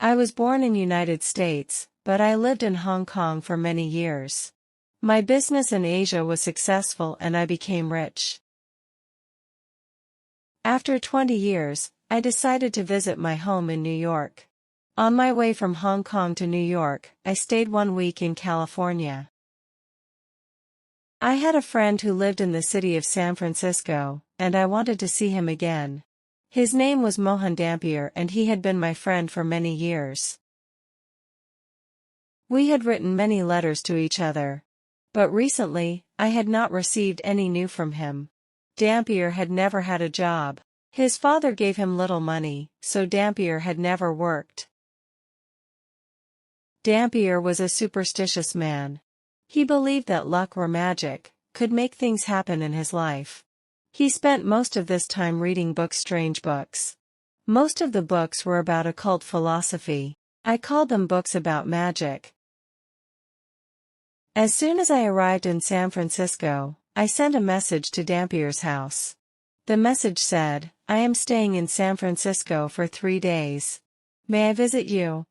I was born in United States, but I lived in Hong Kong for many years. My business in Asia was successful and I became rich. After 20 years, I decided to visit my home in New York. On my way from Hong Kong to New York, I stayed 1 week in California. I had a friend who lived in the city of San Francisco, and I wanted to see him again. His name was Mohan Dampier and he had been my friend for many years. We had written many letters to each other. But recently, I had not received any new from him. Dampier had never had a job. His father gave him little money, so Dampier had never worked. Dampier was a superstitious man. He believed that luck or magic could make things happen in his life. He spent most of this time reading strange books. Most of the books were about occult philosophy. I called them books about magic. As soon as I arrived in San Francisco, I sent a message to Dampier's house. The message said, "I am staying in San Francisco for 3 days. May I visit you?"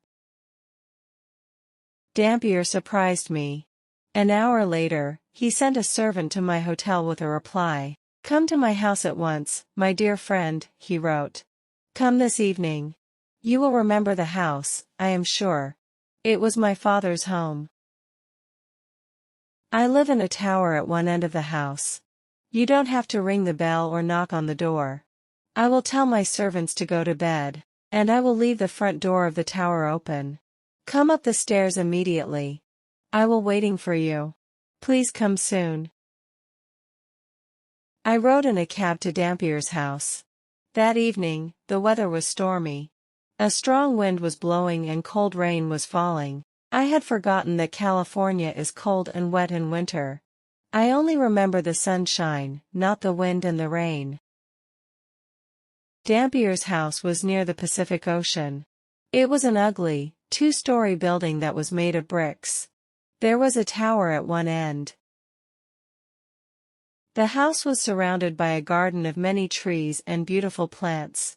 Dampier surprised me. An hour later, he sent a servant to my hotel with a reply. "Come to my house at once, my dear friend," he wrote. "Come this evening. You will remember the house, I am sure. It was my father's home. I live in a tower at one end of the house. You don't have to ring the bell or knock on the door. I will tell my servants to go to bed, and I will leave the front door of the tower open. Come up the stairs immediately. I will waiting for you. Please come soon." I rode in a cab to Dampier's house. That evening, the weather was stormy. A strong wind was blowing and cold rain was falling. I had forgotten that California is cold and wet in winter. I only remember the sunshine, not the wind and the rain. Dampier's house was near the Pacific Ocean. It was an ugly, 2-story building that was made of bricks. There was a tower at one end. The house was surrounded by a garden of many trees and beautiful plants.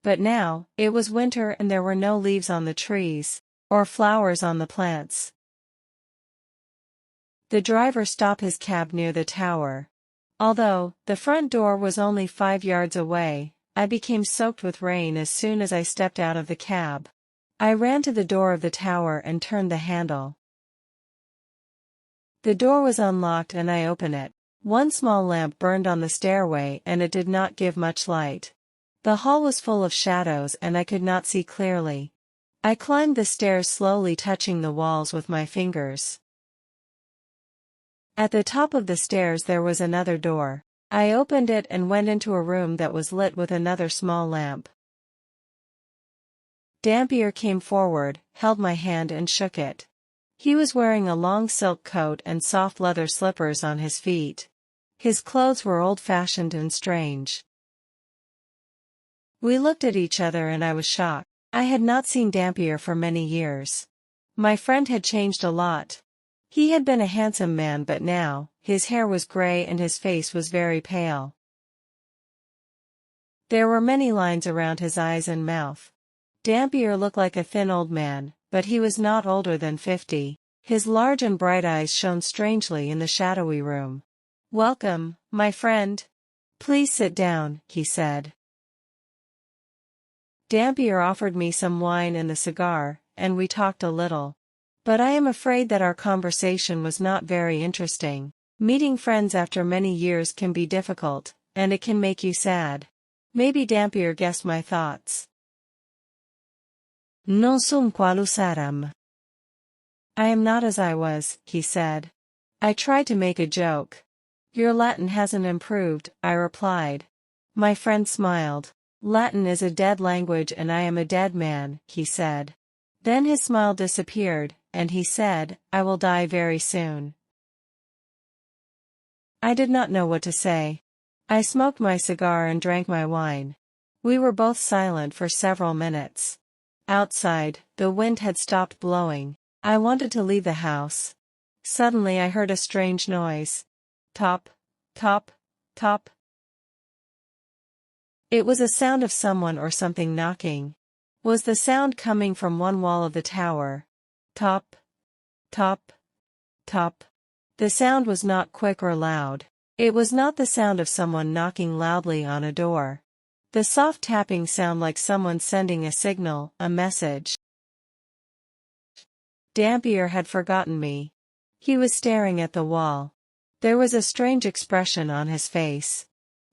But now, it was winter and there were no leaves on the trees, or flowers on the plants. The driver stopped his cab near the tower. Although the front door was only 5 yards away, I became soaked with rain as soon as I stepped out of the cab. I ran to the door of the tower and turned the handle. The door was unlocked and I opened it. One small lamp burned on the stairway and it did not give much light. The hall was full of shadows and I could not see clearly. I climbed the stairs slowly, touching the walls with my fingers. At the top of the stairs there was another door. I opened it and went into a room that was lit with another small lamp. Dampier came forward, held my hand and shook it. He was wearing a long silk coat and soft leather slippers on his feet. His clothes were old-fashioned and strange. We looked at each other and I was shocked. I had not seen Dampier for many years. My friend had changed a lot. He had been a handsome man, but now, his hair was gray and his face was very pale. There were many lines around his eyes and mouth. Dampier looked like a thin old man, but he was not older than 50. His large and bright eyes shone strangely in the shadowy room. "Welcome, my friend. Please sit down," he said. Dampier offered me some wine and a cigar, and we talked a little. But I am afraid that our conversation was not very interesting. Meeting friends after many years can be difficult, and it can make you sad. Maybe Dampier guessed my thoughts. "Non son qual saram." I am not as I was, he said. I tried to make a joke. "Your Latin hasn't improved," I replied. My friend smiled. "Latin is a dead language and I am a dead man," he said. Then his smile disappeared, and he said, "I will die very soon." I did not know what to say. I smoked my cigar and drank my wine. We were both silent for several minutes. Outside, the wind had stopped blowing. I wanted to leave the house. Suddenly I heard a strange noise. Top, top, top. It was a sound of someone or something knocking. Was the sound coming from one wall of the tower? Top, top, top. The sound was not quick or loud. It was not the sound of someone knocking loudly on a door. The soft tapping sound like someone sending a signal, a message. Dampier had forgotten me. He was staring at the wall. There was a strange expression on his face.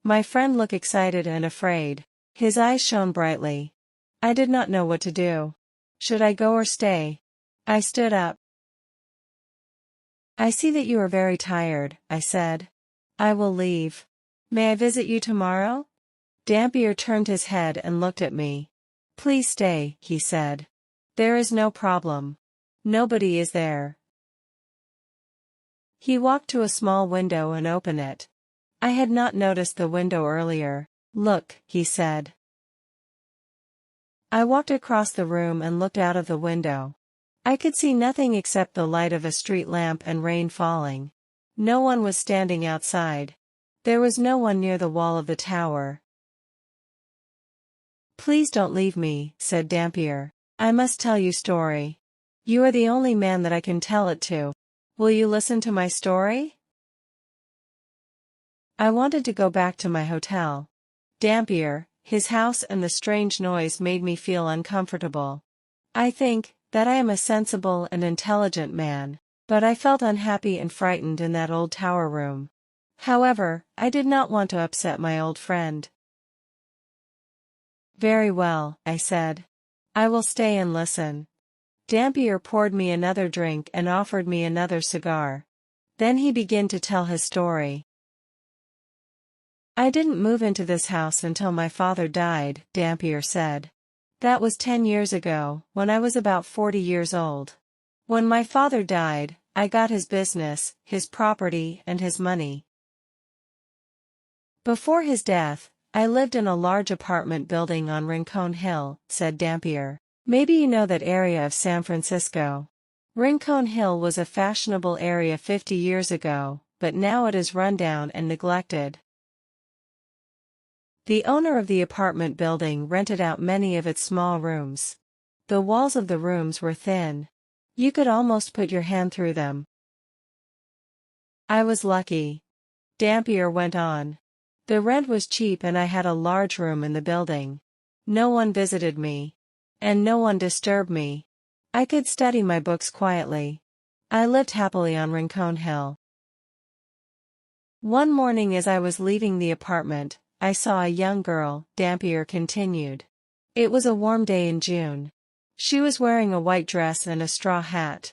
My friend looked excited and afraid. His eyes shone brightly. I did not know what to do. Should I go or stay? I stood up. I see that you are very tired, I said. I will leave. May I visit you tomorrow? Dampier turned his head and looked at me. Please stay, he said. There is no problem. Nobody is there. He walked to a small window and opened it. I had not noticed the window earlier. Look, he said. I walked across the room and looked out of the window. I could see nothing except the light of a street lamp and rain falling. No one was standing outside. There was no one near the wall of the tower. Please don't leave me, said Dampier. I must tell you story. You are the only man that I can tell it to. Will you listen to my story? I wanted to go back to my hotel. Dampier, his house and the strange noise made me feel uncomfortable. I think that I am a sensible and intelligent man, but I felt unhappy and frightened in that old tower room. However, I did not want to upset my old friend. Very well, I said. I will stay and listen. Dampier poured me another drink and offered me another cigar. Then he began to tell his story. I didn't move into this house until my father died, Dampier said. That was 10 years ago, when I was about 40 years old. When my father died, I got his business, his property, and his money. Before his death, I lived in a large apartment building on Rincon Hill, said Dampier. Maybe you know that area of San Francisco. Rincon Hill was a fashionable area 50 years ago, but now it is run down and neglected. The owner of the apartment building rented out many of its small rooms. The walls of the rooms were thin. You could almost put your hand through them. I was lucky. Dampier went on. The rent was cheap and I had a large room in the building. No one visited me. And no one disturbed me. I could study my books quietly. I lived happily on Rincon Hill. One morning as I was leaving the apartment, I saw a young girl, Dampier continued. It was a warm day in June. She was wearing a white dress and a straw hat.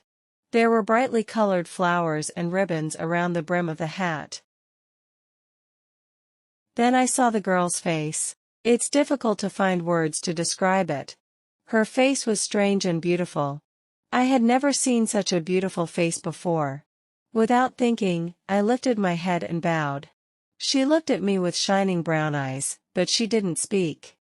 There were brightly colored flowers and ribbons around the brim of the hat. Then I saw the girl's face. It's difficult to find words to describe it. Her face was strange and beautiful. I had never seen such a beautiful face before. Without thinking, I lifted my head and bowed. She looked at me with shining brown eyes, but she didn't speak.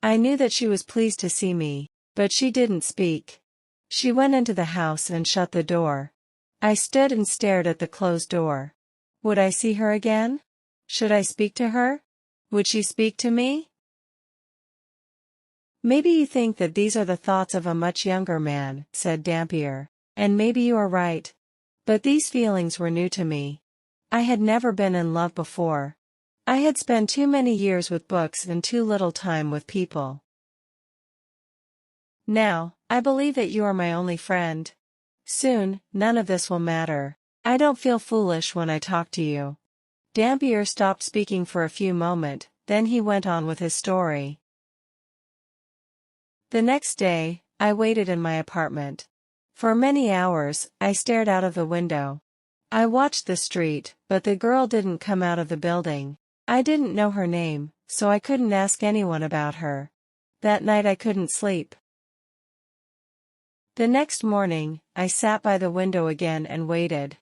I knew that she was pleased to see me, but she didn't speak. She went into the house and shut the door. I stood and stared at the closed door. Would I see her again? Should I speak to her? Would she speak to me? Maybe you think that these are the thoughts of a much younger man, said Dampier, and maybe you are right. But these feelings were new to me. I had never been in love before. I had spent too many years with books and too little time with people. Now, I believe that you are my only friend. Soon, none of this will matter. I don't feel foolish when I talk to you. Dampier stopped speaking for a few moments, then he went on with his story. The next day, I waited in my apartment. For many hours, I stared out of the window. I watched the street, but the girl didn't come out of the building. I didn't know her name, so I couldn't ask anyone about her. That night I couldn't sleep. The next morning, I sat by the window again and waited.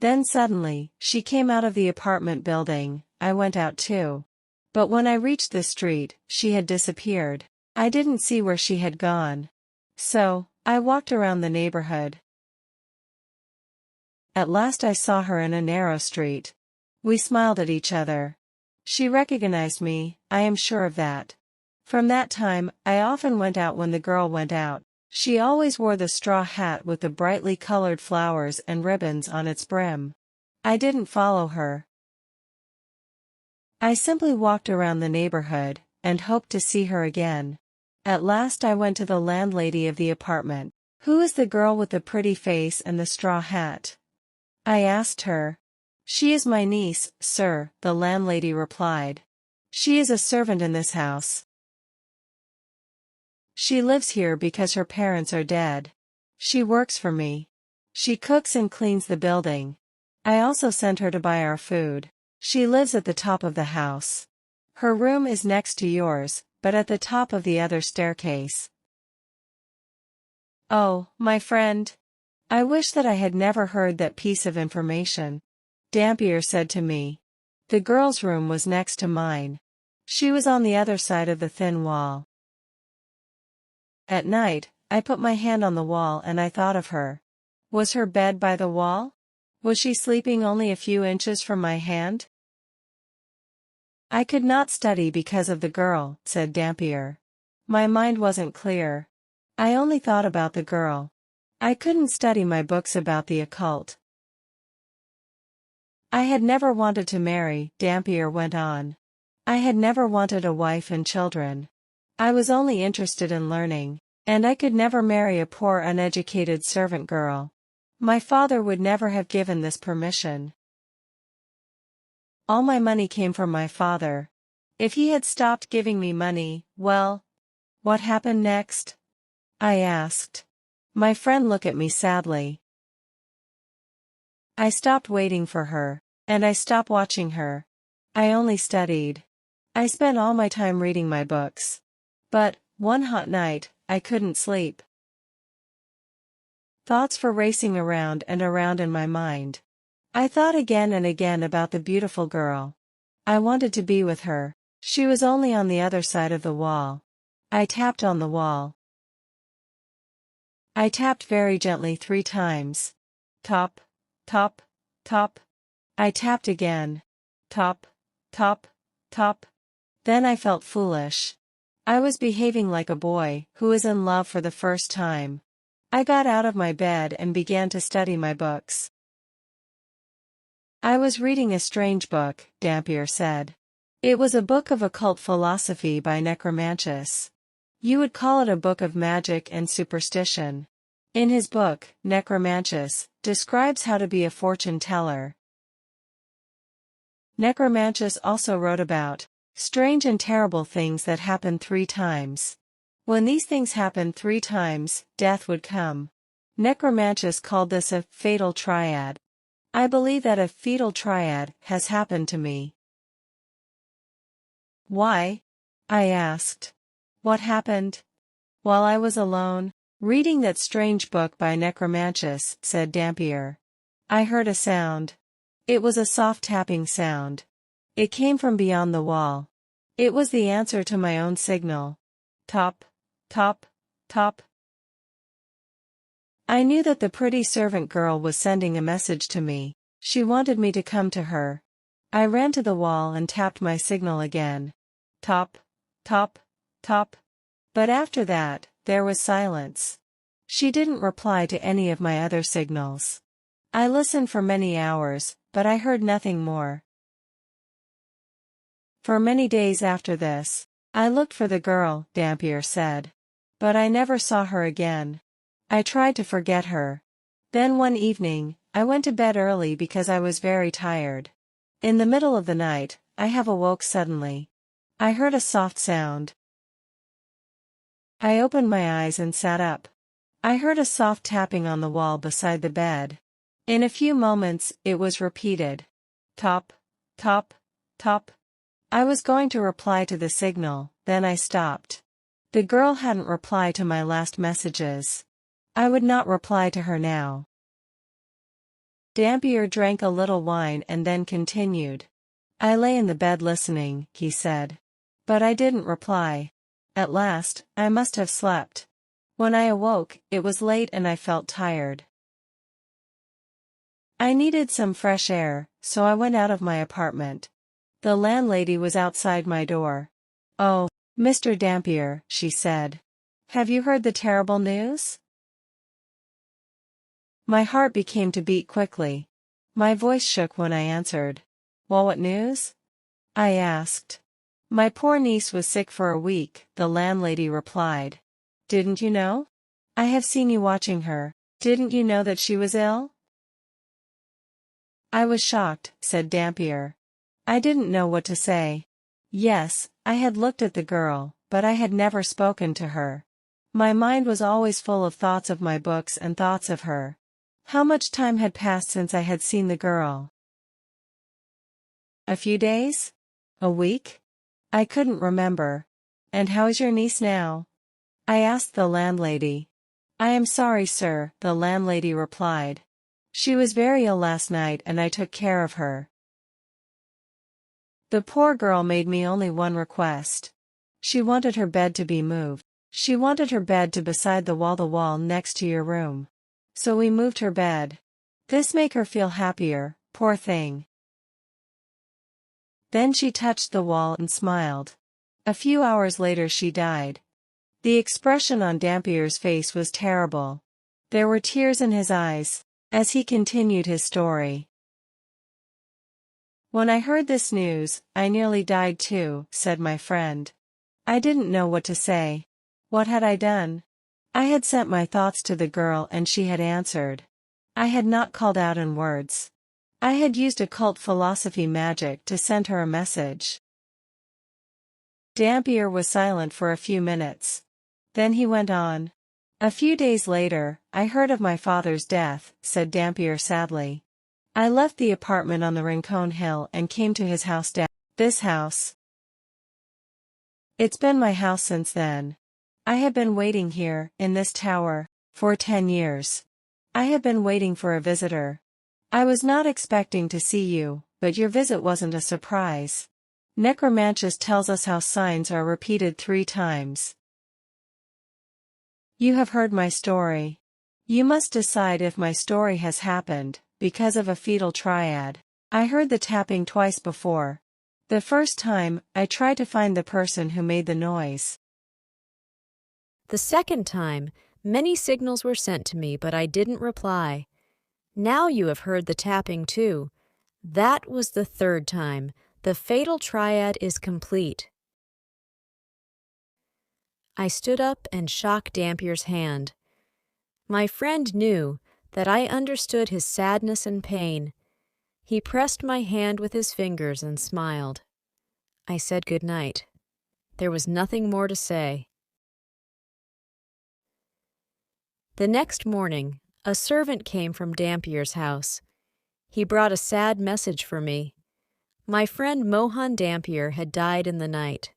Then suddenly, she came out of the apartment building. I went out too. But when I reached the street, she had disappeared. I didn't see where she had gone. So, I walked around the neighborhood. At last I saw her in a narrow street. We smiled at each other. She recognized me, I am sure of that. From that time, I often went out when the girl went out. She always wore the straw hat with the brightly colored flowers and ribbons on its brim. I didn't follow her. I simply walked around the neighborhood, and hoped to see her again. At last I went to the landlady of the apartment. "Who is the girl with the pretty face and the straw hat?" I asked her. "She is my niece, sir," the landlady replied. "She is a servant in this house. She lives here because her parents are dead. She works for me. She cooks and cleans the building. I also sent her to buy our food. She lives at the top of the house. Her room is next to yours, but at the top of the other staircase." Oh, my friend. I wish that I had never heard that piece of information. Dampier said to me. The girl's room was next to mine. She was on the other side of the thin wall. At night, I put my hand on the wall and I thought of her. Was her bed by the wall? Was she sleeping only a few inches from my hand? I could not study because of the girl, said Dampier. My mind wasn't clear. I only thought about the girl. I couldn't study my books about the occult. I had never wanted to marry, Dampier went on. I had never wanted a wife and children. I was only interested in learning, and I could never marry a poor uneducated servant girl. My father would never have given this permission. All my money came from my father. If he had stopped giving me money, well, what happened next? I asked. My friend looked at me sadly. I stopped waiting for her, and I stopped watching her. I only studied. I spent all my time reading my books. But, one hot night, I couldn't sleep. Thoughts were racing around and around in my mind. I thought again and again about the beautiful girl. I wanted to be with her. She was only on the other side of the wall. I tapped on the wall. I tapped very gently 3 times. Top, top, top. I tapped again. Top, top, top. Then I felt foolish. I was behaving like a boy who is in love for the first time. I got out of my bed and began to study my books. I was reading a strange book, Dampier said. It was a book of occult philosophy by Necromantis. You would call it a book of magic and superstition. In his book, Necromantis describes how to be a fortune teller. Necromantis also wrote about strange and terrible things that happen 3 times. When these things happened 3 times, death would come. Necromantis called this a fatal triad. I believe that a fatal triad has happened to me. Why? I asked. What happened? While I was alone, reading that strange book by Necromantis, said Dampier. I heard a sound. It was a soft tapping sound. It came from beyond the wall. It was the answer to my own signal. Top, top, top. I knew that the pretty servant girl was sending a message to me. She wanted me to come to her. I ran to the wall and tapped my signal again. Top, top, top. But after that, there was silence. She didn't reply to any of my other signals. I listened for many hours, but I heard nothing more. For many days after this, I looked for the girl, Dampier said. But I never saw her again. I tried to forget her. Then one evening, I went to bed early because I was very tired. In the middle of the night, I have awoke suddenly. I heard a soft sound. I opened my eyes and sat up. I heard a soft tapping on the wall beside the bed. In a few moments, it was repeated. Top, top, top. I was going to reply to the signal, then I stopped. The girl hadn't replied to my last messages. I would not reply to her now. Dampier drank a little wine and then continued. I lay in the bed listening, he said. But I didn't reply. At last, I must have slept. When I awoke, it was late and I felt tired. I needed some fresh air, so I went out of my apartment. The landlady was outside my door. Oh, Mr. Dampier, she said. Have you heard the terrible news? My heart became to beat quickly. My voice shook when I answered. Well, what news? I asked. My poor niece was sick for a week, the landlady replied. Didn't you know? I have seen you watching her. Didn't you know that she was ill? I was shocked, said Dampier. I didn't know what to say. Yes, I had looked at the girl, but I had never spoken to her. My mind was always full of thoughts of my books and thoughts of her. How much time had passed since I had seen the girl? A few days? A week? I couldn't remember. And how is your niece now? I asked the landlady. I am sorry, sir, the landlady replied. She was very ill last night and I took care of her. The poor girl made me only one request. She wanted her bed to be moved. She wanted her bed to beside the wall next to your room. So we moved her bed. This make her feel happier, poor thing. Then she touched the wall and smiled. A few hours later she died. The expression on Dampier's face was terrible. There were tears in his eyes, as he continued his story. When I heard this news, I nearly died too, said my friend. I didn't know what to say. What had I done? I had sent my thoughts to the girl and she had answered. I had not called out in words. I had used occult philosophy magic to send her a message. Dampier was silent for a few minutes. Then he went on. A few days later, I heard of my father's death, said Dampier sadly. I left the apartment on the Rincon Hill and came to his house down. This house. It's been my house since then. I have been waiting here, in this tower, for 10 years. I have been waiting for a visitor. I was not expecting to see you, but your visit wasn't a surprise. Necromancus tells us how signs are repeated 3 times. You have heard my story. You must decide if my story has happened, because of a fetal triad. I heard the tapping twice before. The first time, I tried to find the person who made the noise. The second time, many signals were sent to me, but I didn't reply. Now you have heard the tapping too. That was the third time. The fatal triad is complete. I stood up and shook Dampier's hand. My friend knew that I understood his sadness and pain. He pressed my hand with his fingers and smiled. I said good night. There was nothing more to say. The next morning, a servant came from Dampier's house. He brought a sad message for me. My friend Mohan Dampier had died in the night.